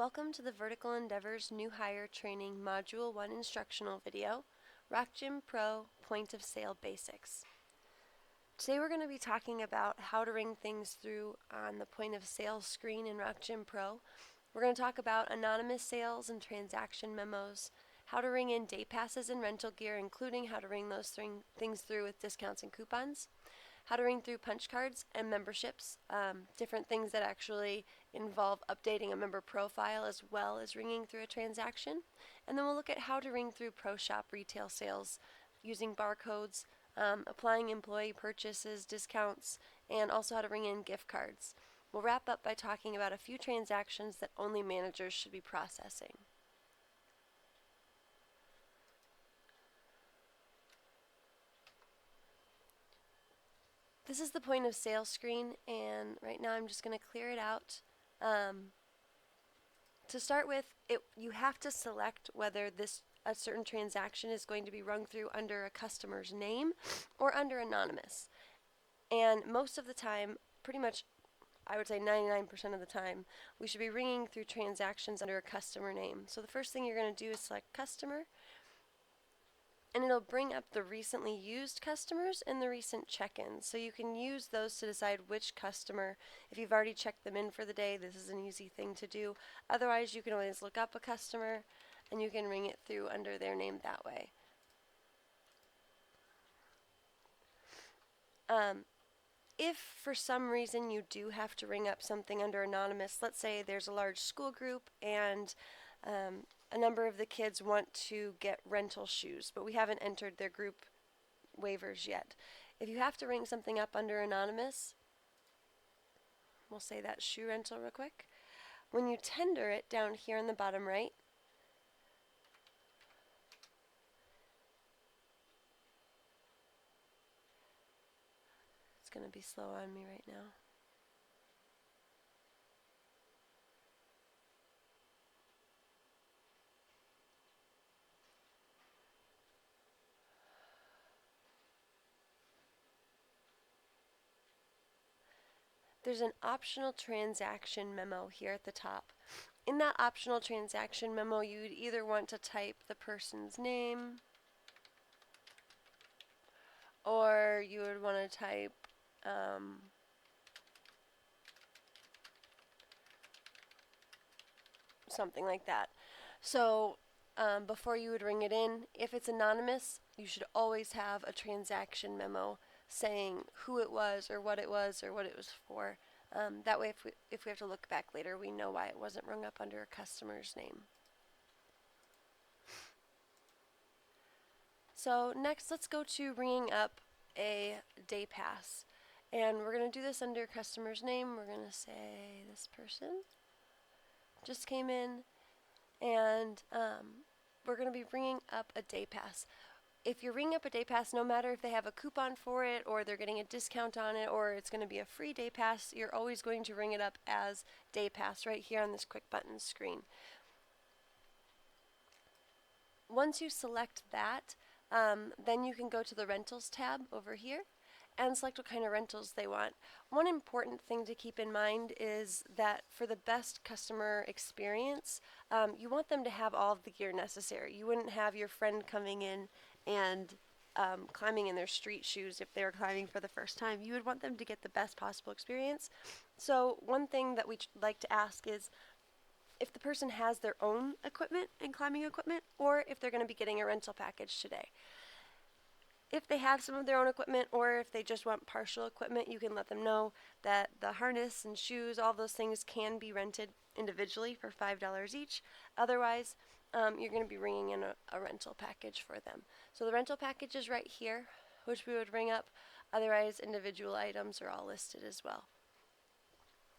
Welcome to the Vertical Endeavors New Hire Training Module 1 instructional video, RockGym Pro Point of Sale Basics. Today we're going to be talking about how to ring things through on the point of sale screen in RockGym Pro. We're going to talk about anonymous sales and transaction memos, how to ring in day passes and rental gear, including how to ring those things through with discounts and coupons, how to ring through punch cards and memberships, different things that actually involve updating a member profile as well as ringing through a transaction. And then we'll look at how to ring through Pro Shop retail sales using barcodes, applying employee purchases, discounts, and also how to ring in gift cards. We'll wrap up by talking about a few transactions that only managers should be processing. This is the point of sale screen, and right now I'm just going to clear it out. To start with, you have to select whether a certain transaction is going to be rung through under a customer's name or under anonymous. And most of the time, pretty much I would say 99% of the time, we should be ringing through transactions under a customer name. So the first thing you're going to do is select customer, and it'll bring up the recently used customers and the recent check-ins. So you can use those to decide which customer. If you've already checked them in for the day, this is an easy thing to do. Otherwise, you can always look up a customer and you can ring it through under their name that way. If for some reason you do have to ring up something under anonymous, let's say there's a large school group and a number of the kids want to get rental shoes, but we haven't entered their group waivers yet. If you have to ring something up under anonymous, we'll say that shoe rental real quick. When you tender it down here in the bottom right, it's going to be slow on me right now. There's an optional transaction memo here at the top. In that optional transaction memo, you'd either want to type the person's name, or you would want to type something like that. So before you would ring it in, if it's anonymous, you should always have a transaction memo saying who it was or what it was for. That way if we have to look back later, we know why it wasn't rung up under a customer's name. So next, let's go to ringing up a day pass. And we're going to do this under customer's name. We're going to say this person just came in, and we're going to be ringing up a day pass. If you're ringing up a day pass, no matter if they have a coupon for it or they're getting a discount on it or it's going to be a free day pass, you're always going to ring it up as day pass right here on this quick button screen. Once you select that, then you can go to the rentals tab over here and select what kind of rentals they want. One important thing to keep in mind is that for the best customer experience, you want them to have all of the gear necessary. You wouldn't have your friend coming in and climbing in their street shoes if they were climbing for the first time. You would want them to get the best possible experience. So one thing that we like to ask is if the person has their own equipment and climbing equipment, or if they're going to be getting a rental package today. If they have some of their own equipment, or if they just want partial equipment, you can let them know that the harness and shoes, all those things can be rented individually for $5 each. Otherwise, you're going to be ringing in a rental package for them. So the rental package is right here, which we would ring up. Otherwise, individual items are all listed as well.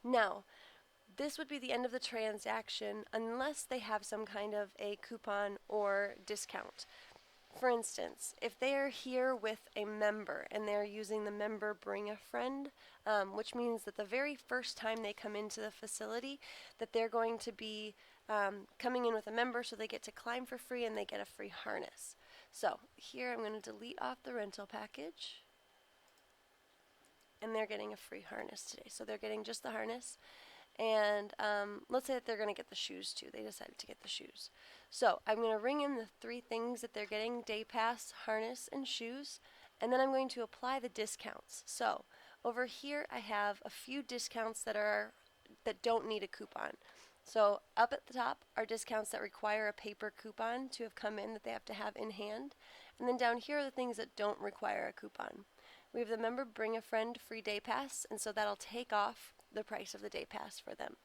Now, this would be the end of the transaction unless they have some kind of a coupon or discount. For instance, if they are here with a member and they're using the member bring a friend, which means that the very first time they come into the facility that they're going to be coming in with a member, so they get to climb for free and they get a free harness. So here I'm going to delete off the rental package, and they're getting a free harness today. So they're getting just the harness. And let's say that they're going to get the shoes too. They decided to get the shoes. So I'm going to ring in the 3 things that they're getting: day pass, harness, and shoes. And then I'm going to apply the discounts. So over here I have a few discounts that don't need a coupon. So up at the top are discounts that require a paper coupon to have come in, that they have to have in hand. And then down here are the things that don't require a coupon. We have the member bring a friend free day pass, and so that'll take off the price of the day pass for them.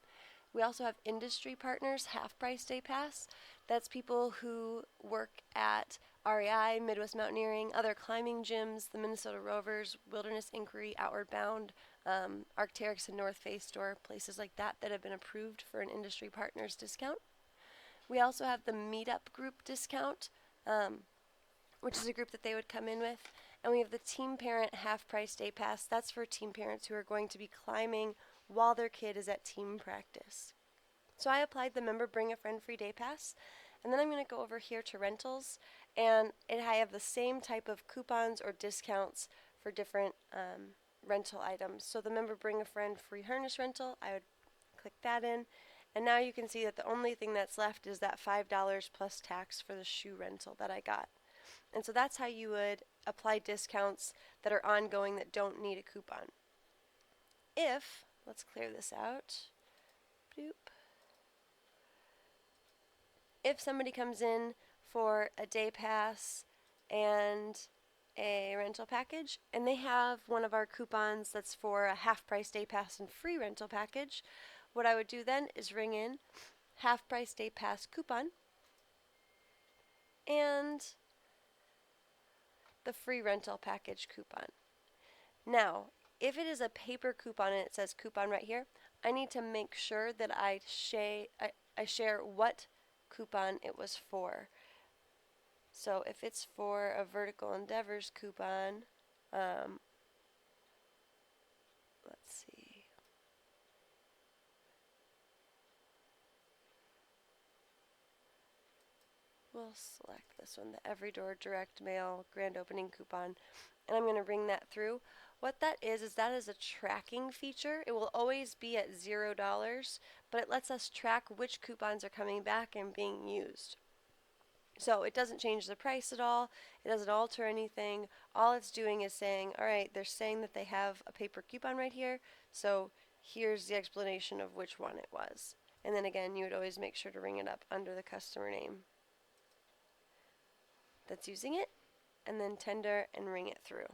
We also have industry partners half price day pass. That's people who work at REI, Midwest Mountaineering, other climbing gyms, the Minnesota Rovers, Wilderness Inquiry, Outward Bound, Arc'teryx and North Face store, places like that that have been approved for an industry partners discount. We also have the meetup group discount, which is a group that they would come in with. And we have the team parent half price day pass. That's for team parents who are going to be climbing while their kid is at team practice. So I applied the member bring a friend free day pass. And then I'm going to go over here to rentals, and I have the same type of coupons or discounts for different rental items. So the member bring a friend free harness rental, I would click that in. And now you can see that the only thing that's left is that $5 plus tax for the shoe rental that I got. And so that's how you would apply discounts that are ongoing that don't need a coupon. Let's clear this out. Boop. If somebody comes in for a day pass and a rental package, and they have one of our coupons that's for a half price day pass and free rental package, what I would do then is ring in half price day pass coupon and the free rental package coupon. Now, if it is a paper coupon and it says coupon right here, I need to make sure that I share what coupon it was for. So if it's for a Vertical Endeavors coupon, let's see. We'll select this one, the Everydoor Direct Mail Grand Opening Coupon, and I'm going to ring that through. What that is that is a tracking feature. It will always be at $0, but it lets us track which coupons are coming back and being used. So it doesn't change the price at all. It doesn't alter anything. All it's doing is saying, all right, they're saying that they have a paper coupon right here, so here's the explanation of which one it was. And then again, you would always make sure to ring it up under the customer name that's using it, and then tender and ring it through.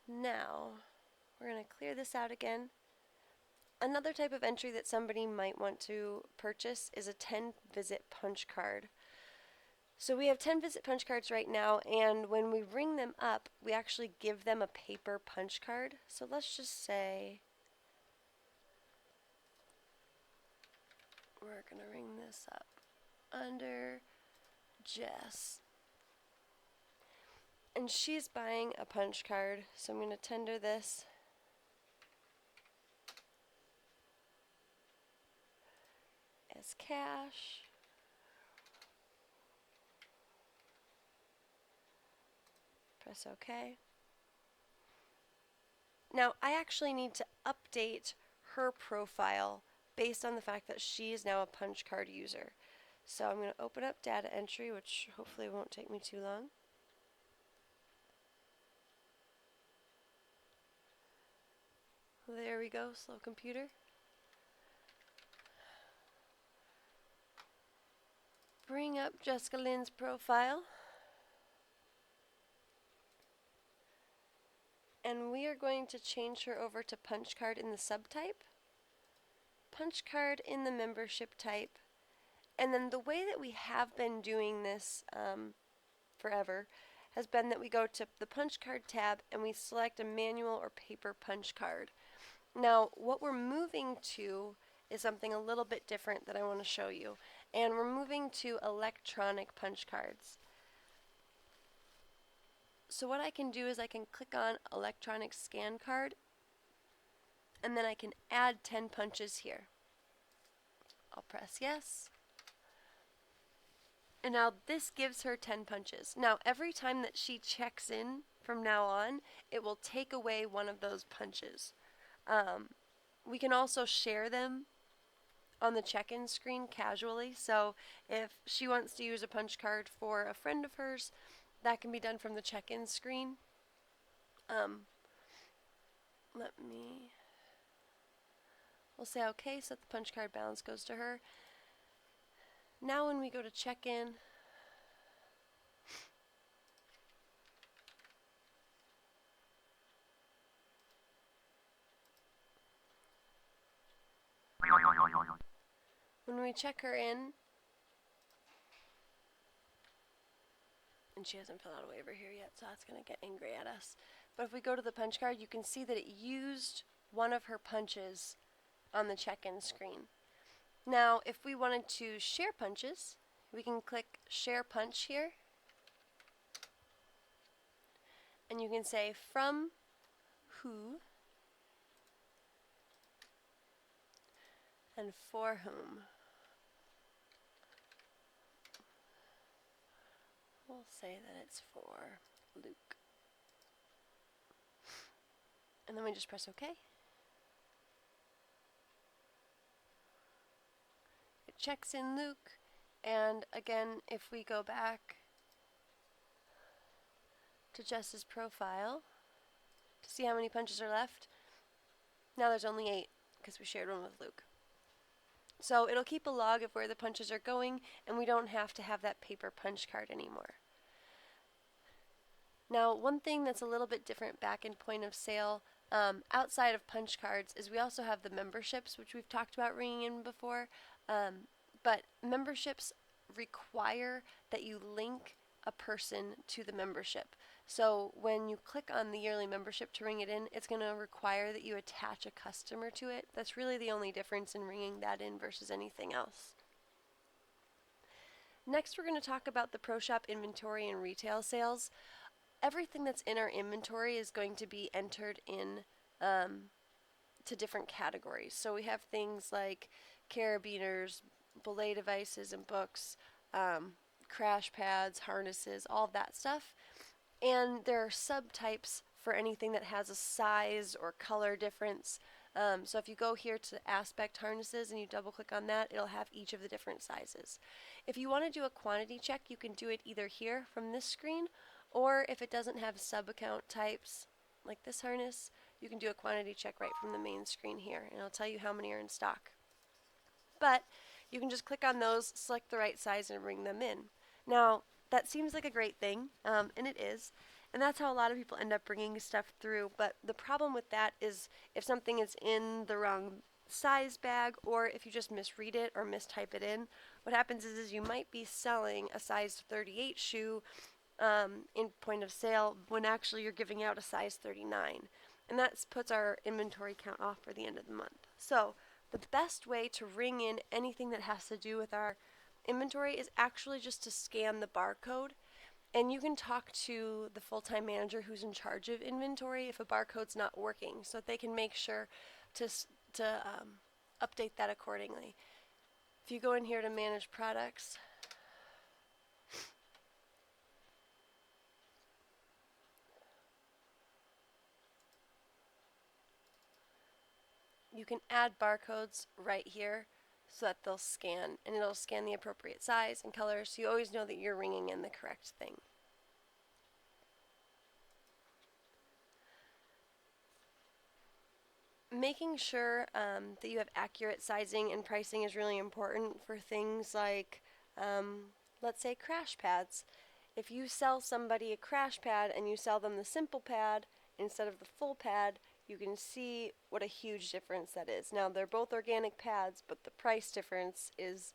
Now, we're going to clear this out again. Another type of entry that somebody might want to purchase is a 10-visit punch card. So we have 10-visit punch cards right now, and when we ring them up, we actually give them a paper punch card. So let's just say we're going to ring this up under Jess. And she's buying a punch card, so I'm going to tender this. As cash. Press OK. Now I actually need to update her profile based on the fact that she is now a punch card user. So I'm going to open up data entry, which hopefully won't take me too long. There we go, slow computer. Bring up Jessica Lynn's profile. And we are going to change her over to punch card in the subtype, punch card in the membership type, and then the way that we have been doing this forever has been that we go to the punch card tab and we select a manual or paper punch card. Now what we're moving to is something a little bit different that I want to show you, and we're moving to electronic punch cards. So what I can do is I can click on electronic scan card, and then I can add 10 punches here. I'll press yes. And now this gives her 10 punches. Now every time that she checks in from now on, it will take away one of those punches. We can also share them on the check-in screen casually. So if she wants to use a punch card for a friend of hers, that can be done from the check-in screen. We'll say okay, so that the punch card balance goes to her. Now when we go to check-in, when we check her in, and she hasn't filled out a waiver here yet, so that's going to get angry at us. But if we go to the punch card, you can see that it used one of her punches on the check-in screen. Now, if we wanted to share punches, we can click Share Punch here. And you can say from who and for whom. We'll say that it's for Luke. And then we just press OK. It checks in Luke, and again, if we go back to Jess's profile to see how many punches are left, now there's only 8 because we shared one with Luke. So it'll keep a log of where the punches are going, and we don't have to have that paper punch card anymore. Now, one thing that's a little bit different back in point of sale, outside of punch cards, is we also have the memberships, which we've talked about ringing in before. But memberships require that you link a person to the membership. So when you click on the yearly membership to ring it in, it's going to require that you attach a customer to it. That's really the only difference in ringing that in versus anything else. Next, we're going to talk about the Pro Shop inventory and retail sales. Everything that's in our inventory is going to be entered in to different categories. So we have things like carabiners, belay devices and books, crash pads, harnesses, all of that stuff. And there are subtypes for anything that has a size or color difference. So if you go here to aspect harnesses and you double click on that, it'll have each of the different sizes. If you want to do a quantity check, you can do it either here from this screen, or if it doesn't have sub-account types like this harness, you can do a quantity check right from the main screen here, and it'll tell you how many are in stock. But you can just click on those, select the right size, and bring them in. Now, that seems like a great thing, and it is, and that's how a lot of people end up bringing stuff through. But the problem with that is if something is in the wrong size bag, or if you just misread it or mistype it in, what happens is you might be selling a size 38 shoe in point of sale when actually you're giving out a size 39. And that puts our inventory count off for the end of the month. So the best way to ring in anything that has to do with our inventory is actually just to scan the barcode. And you can talk to the full-time manager who's in charge of inventory if a barcode's not working, so that they can make sure to update that accordingly. If you go in here to manage products, you can add barcodes right here so that they'll scan, and it'll scan the appropriate size and color, so you always know that you're ringing in the correct thing. Making sure that you have accurate sizing and pricing is really important for things like, let's say, crash pads. If you sell somebody a crash pad and you sell them the simple pad instead of the full pad, you can see what a huge difference that is. Now, they're both organic pads, but the price difference is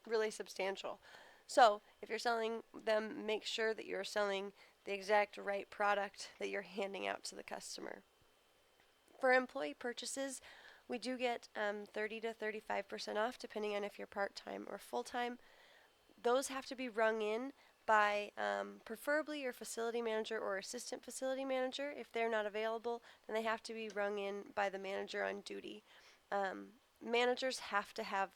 really substantial. So if you're selling them, make sure that you're selling the exact right product that you're handing out to the customer. For employee purchases, we do get 30 to 35% off depending on if you're part-time or full-time. Those have to be rung in by preferably your facility manager or assistant facility manager. If they're not available, then they have to be rung in by the manager on duty. Managers have to have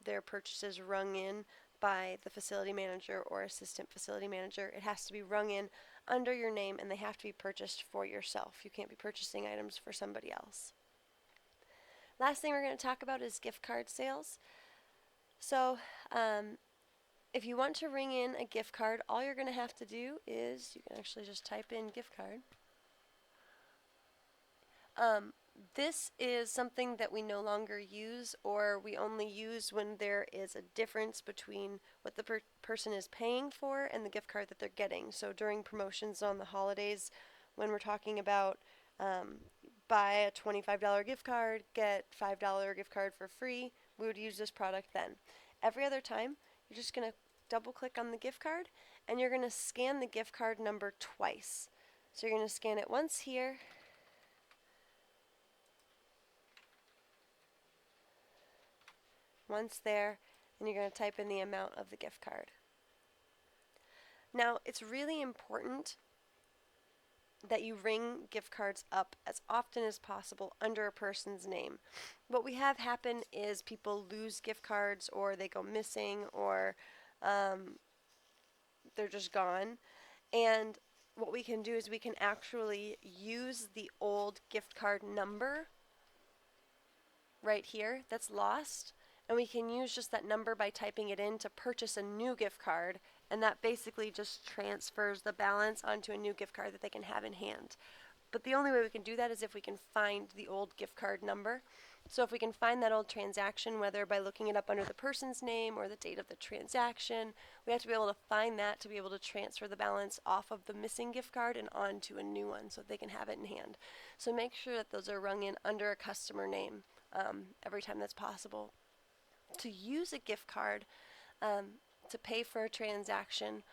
their purchases rung in by the facility manager or assistant facility manager. It has to be rung in under your name, and they have to be purchased for yourself. You can't be purchasing items for somebody else. Last thing we're going to talk about is gift card sales. So if you want to ring in a gift card, all you're going to have to do is, you can actually just type in gift card. This is something that we no longer use, or we only use when there is a difference between what the person is paying for and the gift card that they're getting. So during promotions on the holidays, when we're talking about buy a $25 gift card, get $5 gift card for free, we would use this product then. Every other time, you're just going to double click on the gift card and you're going to scan the gift card number twice. So you're going to scan it once here, once there, and you're going to type in the amount of the gift card. Now, it's really important that you ring gift cards up as often as possible under a person's name. What we have happen is people lose gift cards, or they go missing, or they're just gone. And what we can do is we can actually use the old gift card number right here that's lost, and we can use just that number by typing it in to purchase a new gift card, and that basically just transfers the balance onto a new gift card that they can have in hand. But the only way we can do that is if we can find the old gift card number. So if we can find that old transaction, whether by looking it up under the person's name or the date of the transaction, we have to be able to find that to be able to transfer the balance off of the missing gift card and onto a new one so they can have it in hand. So make sure that those are rung in under a customer name every time that's possible. To use a gift card to pay for a transaction,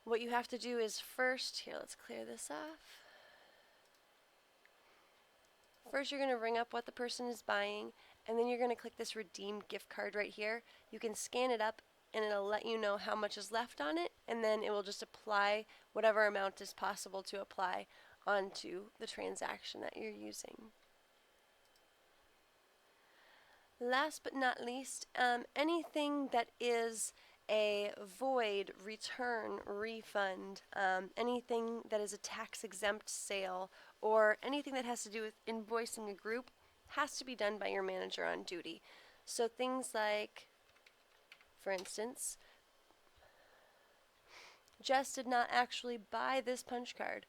what you have to do is first, here, let's clear this off. First, you're going to ring up what the person is buying, and then you're going to click this redeem gift card right here. You can scan it up, and it'll let you know how much is left on it, and then it will just apply whatever amount is possible to apply onto the transaction that you're using. Last but not least, anything that is a void, return, refund, anything that is a tax-exempt sale, or anything that has to do with invoicing a group has to be done by your manager on duty. So things like, for instance, Jess did not actually buy this punch card.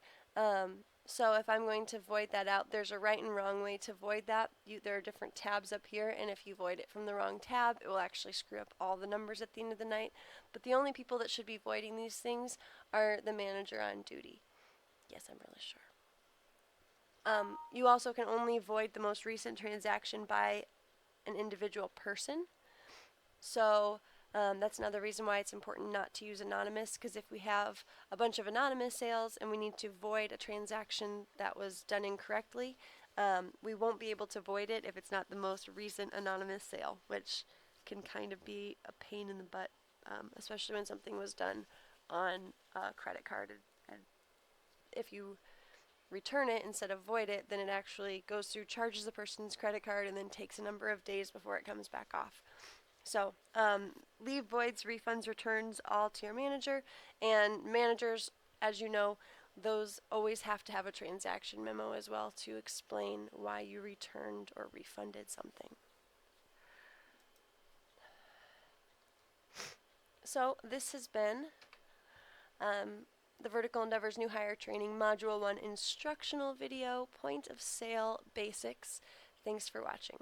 So if I'm going to void that out, there's a right and wrong way to void that. There are different tabs up here, and if you void it from the wrong tab, it will actually screw up all the numbers at the end of the night. But the only people that should be voiding these things are the manager on duty. Yes, I'm really sure. You also can only void the most recent transaction by an individual person. So that's another reason why it's important not to use anonymous, because if we have a bunch of anonymous sales and we need to void a transaction that was done incorrectly, we won't be able to void it if it's not the most recent anonymous sale, which can kind of be a pain in the butt, especially when something was done on a credit card. And if you return it instead of void it, then it actually goes through, charges the person's credit card, and then takes a number of days before it comes back off. So leave voids, refunds, returns all to your manager, and managers, as you know, those always have to have a transaction memo as well to explain why you returned or refunded something. So this has been the Vertical Endeavors New Hire Training Module 1 instructional video, Point of Sale Basics. Thanks for watching.